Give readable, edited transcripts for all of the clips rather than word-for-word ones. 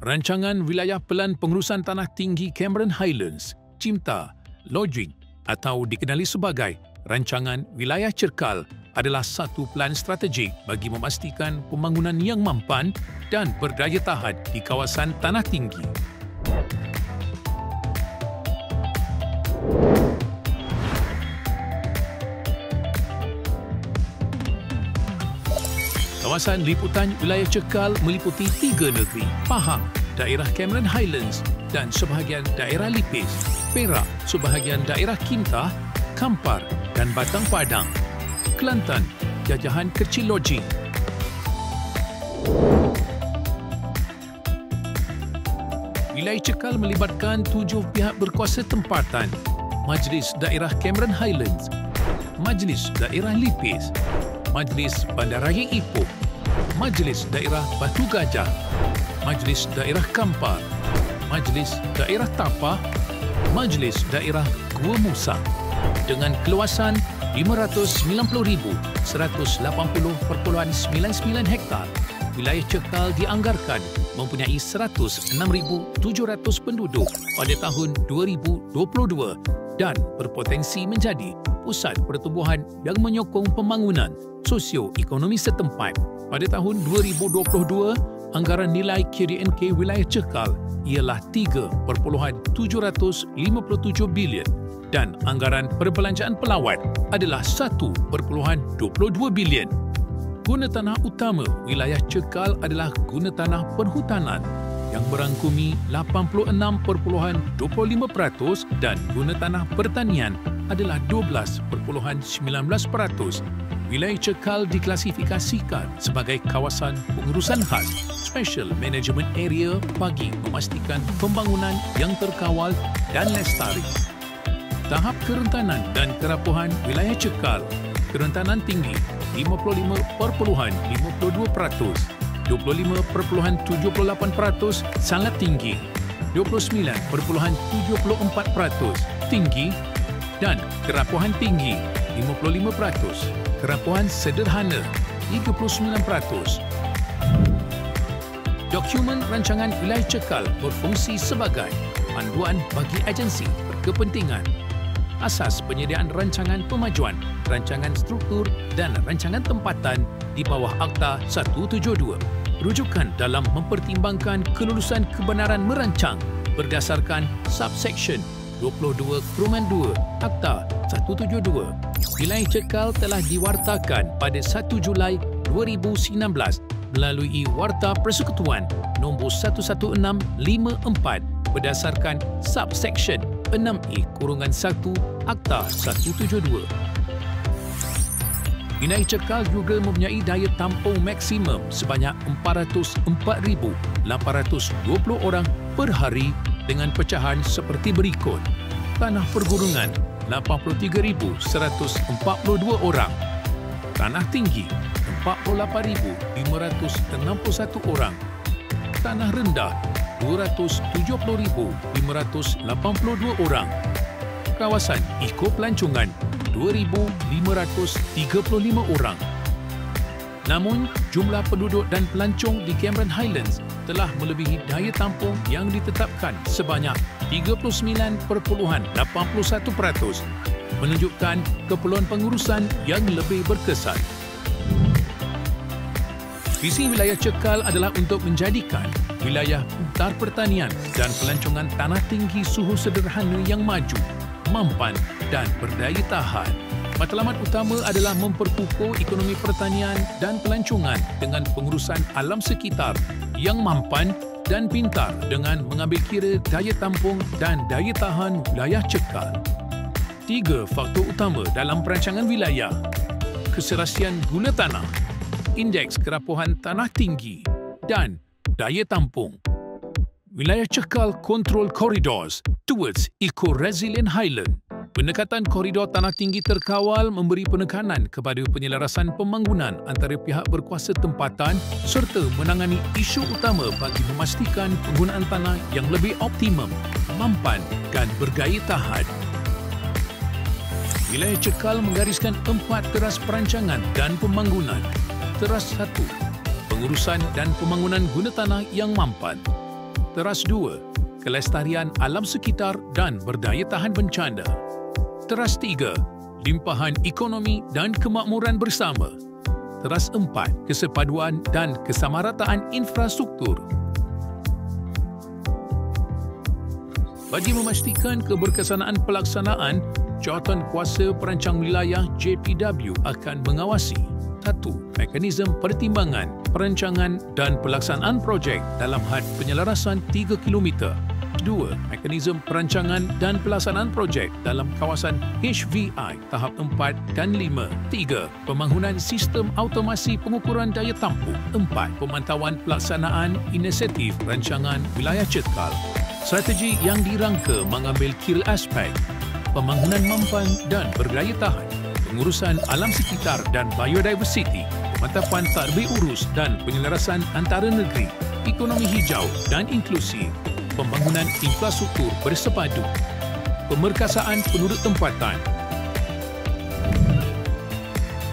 Rancangan Wilayah Pelan Pengurusan Tanah Tinggi Cameron Highlands, CIMTA, LOGIC atau dikenali sebagai Rancangan Wilayah Cerkal adalah satu pelan strategik bagi memastikan pembangunan yang mampan dan berdaya tahan di kawasan tanah tinggi. Kawasan liputan wilayah Cerkal meliputi 3 negeri, Pahang, daerah Cameron Highlands dan sebahagian daerah Lipis, Perak, sebahagian daerah Kintah, Kampar dan Batang Padang, Kelantan, jajahan kecil LOGIC. Wilayah Cerkal melibatkan 7 pihak berkuasa tempatan, Majlis Daerah Cameron Highlands, Majlis Daerah Lipis, Majlis Bandaraya Ipoh, Majlis Daerah Batu Gajah, Majlis Daerah Kampar, Majlis Daerah Tapah, Majlis Daerah Gua Musang dengan keluasan 590,180.99 hektar. Wilayah Cerkal dianggarkan mempunyai 106,700 penduduk pada tahun 2022 dan berpotensi menjadi pusat pertumbuhan yang menyokong pembangunan sosio-ekonomi setempat. Pada tahun 2022, anggaran nilai KDNK wilayah Cerkal ialah 3.757 bilion dan anggaran perbelanjaan pelawat adalah 1.22 bilion. Guna tanah utama wilayah Cerkal adalah guna tanah perhutanan yang merangkumi 86.25% dan guna tanah pertanian adalah 12.19%. Wilayah Cerkal diklasifikasikan sebagai kawasan pengurusan khas Special Management Area bagi memastikan pembangunan yang terkawal dan lestari. Tahap kerentanan dan kerapuhan wilayah Cerkal. Kerentanan tinggi 55.52%, 25.78% sangat tinggi, 29.74% tinggi dan kerapuhan tinggi 55%, kerapuhan sederhana 39%. Dokumen rancangan wilayah Cerkal berfungsi sebagai panduan bagi agensi berkepentingan. Asas penyediaan rancangan pemajuan, rancangan struktur dan rancangan tempatan di bawah Akta 172. Rujukan dalam mempertimbangkan kelulusan kebenaran merancang berdasarkan subsection 22/2 Akta 172. Wilayah Cerkal telah diwartakan pada 1 Julai 2019 melalui Warta Persekutuan nombor 11654 berdasarkan subsection 6E-1 Akta 172. Wilayah Cerkal juga mempunyai daya tampung maksimum sebanyak 404,820 orang per hari dengan pecahan seperti berikut. Tanah pergunungan 83,142 orang. Tanah tinggi 48,561 orang. Tanah rendah 270,582 orang. Kawasan ekopelancongan 2,535 orang. Namun, jumlah penduduk dan pelancong di Cameron Highlands telah melebihi daya tampung yang ditetapkan sebanyak 39.81%, menunjukkan keperluan pengurusan yang lebih berkesan. Visi wilayah Cerkal adalah untuk menjadikan wilayah putar pertanian dan pelancongan tanah tinggi suhu sederhana yang maju, mampan dan berdaya tahan. Matlamat utama adalah memperkukuh ekonomi pertanian dan pelancongan dengan pengurusan alam sekitar yang mampan dan pintar dengan mengambil kira daya tampung dan daya tahan wilayah Cerkal. 3 faktor utama dalam perancangan wilayah: keserasian guna tanah, indeks kerapuhan tanah tinggi dan daya tampung. Wilayah Cerkal Control Corridors towards Eco-Resilient Highland. Pendekatan koridor tanah tinggi terkawal memberi penekanan kepada penyelarasan pembangunan antara pihak berkuasa tempatan serta menangani isu utama bagi memastikan penggunaan tanah yang lebih optimum, mampan dan bergaya tahan. Wilayah Cerkal menggariskan 4 teras perancangan dan pembangunan. Teras 1, pengurusan dan pembangunan guna tanah yang mampan. Teras 2, kelestarian alam sekitar dan berdaya tahan bencana. Teras 3, limpahan ekonomi dan kemakmuran bersama. Teras 4, kesepaduan dan kesamarataan infrastruktur. Bagi memastikan keberkesanaan pelaksanaan, Jawatan Kuasa Perancang Wilayah JPW akan mengawasi 1. Mekanisme pertimbangan, perancangan dan pelaksanaan projek dalam had penyelarasan 3 km. 2. Mekanisme perancangan dan pelaksanaan projek dalam kawasan HVI tahap 4 dan 5. 3. Pembangunan sistem automasi pengukuran daya tampung. 4. Pemantauan pelaksanaan inisiatif rancangan wilayah cekal. Strategi yang dirangka mengambil kira aspek pembangunan mampan dan berdaya tahan, pengurusan alam sekitar dan biodiversiti, pemantapan tadbir urus dan penyelarasan antara negeri, ekonomi hijau dan inklusif, pembangunan infrastruktur bersepadu, pemerkasaan penduduk tempatan.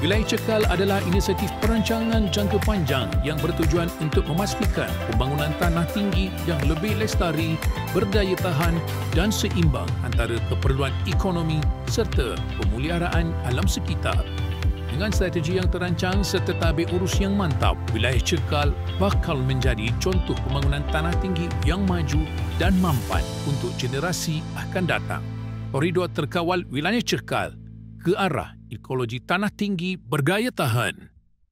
Wilayah cekal adalah inisiatif perancangan jangka panjang yang bertujuan untuk memastikan pembangunan tanah tinggi yang lebih lestari, berdaya tahan dan seimbang antara keperluan ekonomi serta pemeliharaan alam sekitar. Dengan strategi yang terancang serta tabir urus yang mantap, wilayah cekal bakal menjadi contoh pembangunan tanah tinggi yang maju dan mampan untuk generasi akan datang. Koridor terkawal wilayah cekal ke arah ekologi tanah tinggi berdaya tahan.